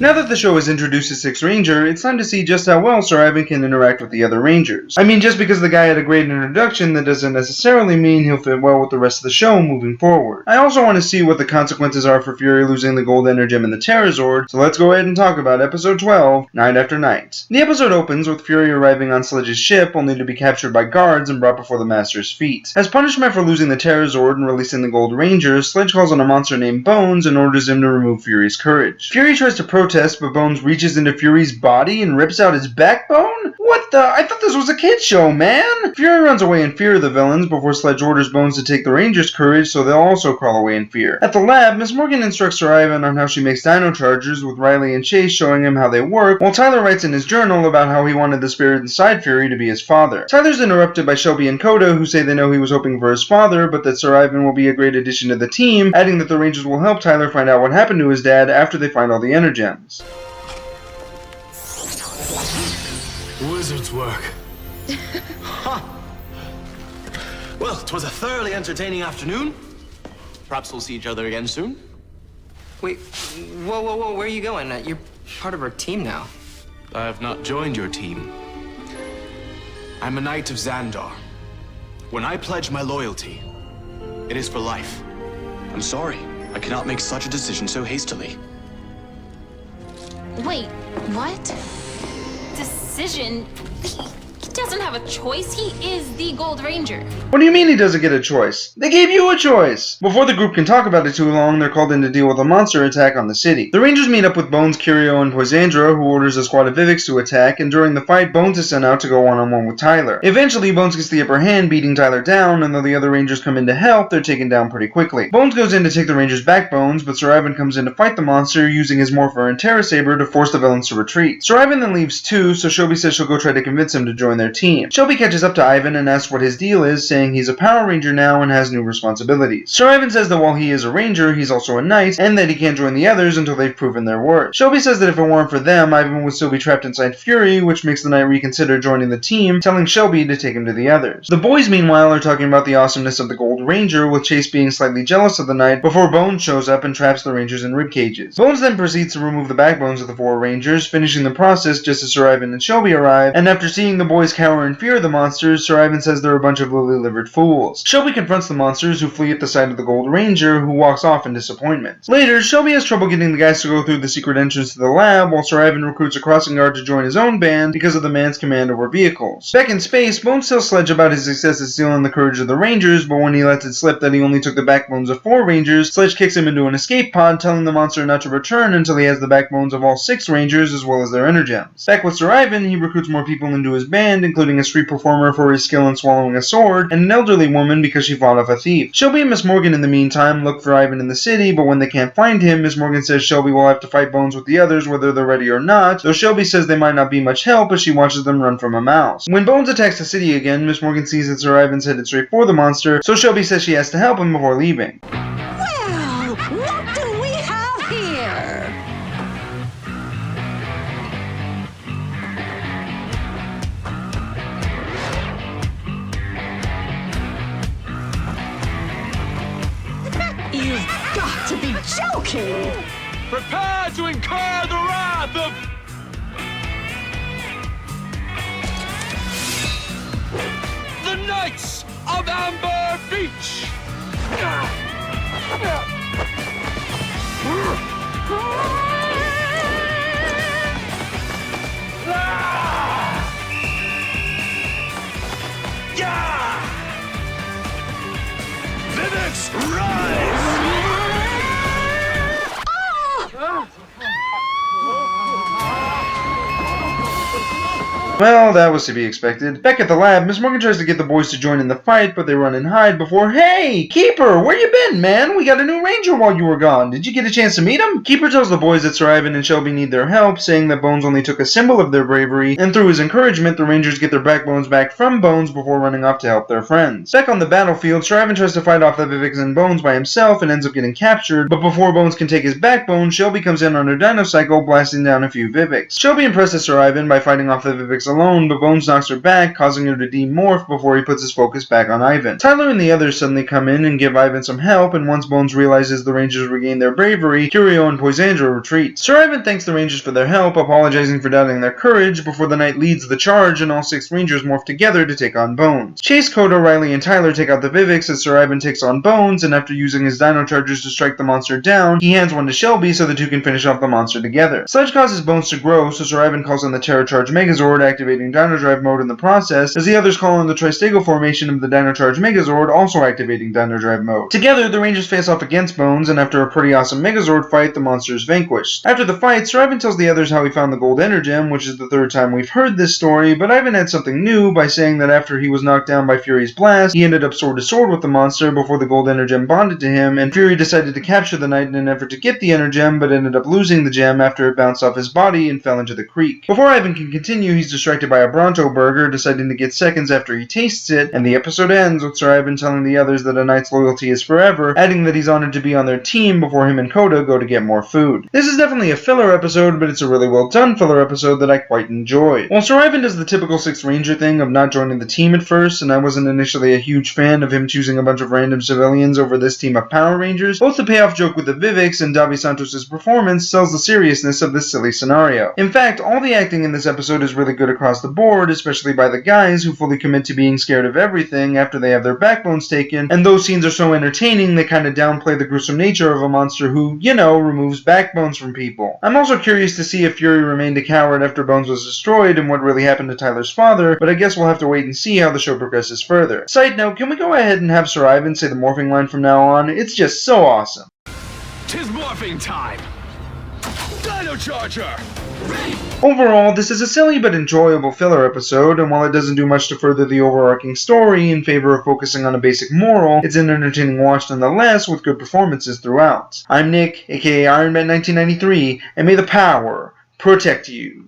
Now that the show has introduced a sixth ranger, it's time to see just how well Sir Ivan can interact with the other rangers. I mean, just because the guy had a great introduction, that doesn't necessarily mean he'll fit well with the rest of the show moving forward. I also want to see what the consequences are for Fury losing the gold energem and the Terrorzord, so let's go ahead and talk about episode 12, Night After Night. The episode opens with Fury arriving on Sledge's ship, only to be captured by guards and brought before the Master's feet. As punishment for losing the Terrorzord and releasing the Gold Ranger, Sledge calls on a monster named Bones and orders him to remove Fury's courage. Fury tries to protest, but Bones reaches into Fury's body and rips out his backbone? What the? I thought this was a kid's show, man! Fury runs away in fear of the villains before Sledge orders Bones to take the Ranger's courage, so they'll also crawl away in fear. At the lab, Miss Morgan instructs Sir Ivan on how she makes Dino Chargers, with Riley and Chase showing him how they work, while Tyler writes in his journal about how he wanted the spirit inside Fury to be his father. Tyler's interrupted by Shelby and Coda, who say they know he was hoping for his father, but that Sir Ivan will be a great addition to the team, adding that the Rangers will help Tyler find out what happened to his dad after they find all the energems. Wizard's work. Huh. Well, 'twas a thoroughly entertaining afternoon. Perhaps we'll see each other again soon. Wait, whoa, where are you going? You're part of our team now. I have not joined your team. I'm a knight of Xandar. When I pledge my loyalty, it is for life. I'm sorry. I cannot make such a decision so hastily. Wait, what? Decision? He doesn't have a choice. He is the Gold Ranger. What do you mean he doesn't get a choice? They gave you a choice! Before the group can talk about it too long, they're called in to deal with a monster attack on the city. The Rangers meet up with Bones, Curio, and Poisandra, who orders a squad of Viveks to attack, and during the fight, Bones is sent out to go one-on-one with Tyler. Eventually, Bones gets the upper hand, beating Tyler down, and though the other Rangers come in to help, they're taken down pretty quickly. Bones goes in to take the Rangers' backbones, but Sir Ivan comes in to fight the monster, using his Morpher and Terra Saber to force the villains to retreat. Sir Ivan then leaves too, so Shelby says she'll go try to convince him to join their team. Shelby catches up to Ivan and asks what his deal is, saying he's a Power Ranger now and has new responsibilities. Sir Ivan says that while he is a Ranger, he's also a Knight, and that he can't join the others until they've proven their worth. Shelby says that if it weren't for them, Ivan would still be trapped inside Fury, which makes the Knight reconsider joining the team, telling Shelby to take him to the others. The boys, meanwhile, are talking about the awesomeness of the Gold Ranger, with Chase being slightly jealous of the Knight, before Bones shows up and traps the Rangers in rib cages. Bones then proceeds to remove the backbones of the four Rangers, finishing the process just as Sir Ivan and Shelby arrive, and after seeing the boys cower in fear of the monsters, Sir Ivan says they're a bunch of lily-livered fools. Shelby confronts the monsters, who flee at the sight of the Gold Ranger, who walks off in disappointment. Later, Shelby has trouble getting the guys to go through the secret entrance to the lab, while Sir Ivan recruits a crossing guard to join his own band because of the man's command over vehicles. Back in space, Bones tells Sledge about his success at stealing the courage of the Rangers, but when he lets it slip that he only took the backbones of 4 Rangers, Sledge kicks him into an escape pod, telling the monster not to return until he has the backbones of all 6 Rangers as well as their energems. Back with Sir Ivan, he recruits more people into his band, including a street performer for his skill in swallowing a sword, and an elderly woman because she fought off a thief. Shelby and Miss Morgan in the meantime look for Ivan in the city, but when they can't find him, Miss Morgan says Shelby will have to fight Bones with the others whether they're ready or not, though Shelby says they might not be much help as she watches them run from a mouse. When Bones attacks the city again, Miss Morgan sees that Sir Ivan's headed straight for the monster, so Shelby says she has to help him before leaving. Well, what do we have here? You've got to be joking! Prepare to incur the wrath of... the Knights of Amber Beach! Viveks, rise! Well, that was to be expected. Back at the lab, Miss Morgan tries to get the boys to join in the fight, but they run and hide before, "Hey, Keeper, where you been, man? We got a new ranger while you were gone. Did you get a chance to meet him?" Keeper tells the boys that Sir Ivan and Shelby need their help, saying that Bones only took a symbol of their bravery, and through his encouragement, the Rangers get their backbones back from Bones before running off to help their friends. Back on the battlefield, Sir Ivan tries to fight off the Viveks and Bones by himself and ends up getting captured, but before Bones can take his backbone, Shelby comes in on her dino cycle, blasting down a few Viveks. Shelby impresses Sir Ivan by fighting off the Viveks alone, but Bones knocks her back, causing her to demorph before he puts his focus back on Ivan. Tyler and the others suddenly come in and give Ivan some help, and once Bones realizes the Rangers regain their bravery, Curio and Poisandra retreat. Sir Ivan thanks the Rangers for their help, apologizing for doubting their courage, before the knight leads the charge and all 6 Rangers morph together to take on Bones. Chase, Koda, Riley, and Tyler take out the Viveks as Sir Ivan takes on Bones, and after using his Dino Chargers to strike the monster down, he hands one to Shelby so the two can finish off the monster together. Sludge causes Bones to grow, so Sir Ivan calls on the Terra Charge Megazord, activating Dino Drive mode in the process, as the others call on the Tristego formation of the Dino Charge Megazord, also activating Dino Drive mode. Together, the Rangers face off against Bones, and after a pretty awesome Megazord fight, the monster is vanquished. After the fight, Sir Ivan tells the others how he found the Gold Energem, which is the 3rd time we've heard this story, but Ivan had something new by saying that after he was knocked down by Fury's blast, he ended up sword to sword with the monster before the Gold Energem bonded to him, and Fury decided to capture the knight in an effort to get the Energem, but ended up losing the gem after it bounced off his body and fell into the creek. Before Ivan can continue, he's distracted by a Bronto burger, deciding to get seconds after he tastes it, and the episode ends with Sir Ivan telling the others that a knight's loyalty is forever, adding that he's honored to be on their team before him and Koda go to get more food. This is definitely a filler episode, but it's a really well done filler episode that I quite enjoyed. While Sir Ivan does the typical 6th Ranger thing of not joining the team at first, and I wasn't initially a huge fan of him choosing a bunch of random civilians over this team of Power Rangers, both the payoff joke with the Viveks and Davi Santos' performance sells the seriousness of this silly scenario. In fact, all the acting in this episode is really good across the board, especially by the guys who fully commit to being scared of everything after they have their backbones taken, and those scenes are so entertaining they kind of downplay the gruesome nature of a monster who, you know, removes backbones from people. I'm also curious to see if Fury remained a coward after Bones was destroyed and what really happened to Tyler's father, but I guess we'll have to wait and see how the show progresses further. Side note, can we go ahead and have Sir Ivan say the morphing line from now on? It's just so awesome. 'Tis morphing time! Dino Charger! Overall, this is a silly but enjoyable filler episode, and while it doesn't do much to further the overarching story in favor of focusing on a basic moral, it's an entertaining watch nonetheless with good performances throughout. I'm Nick, aka Iron Man 1993, and may the power protect you.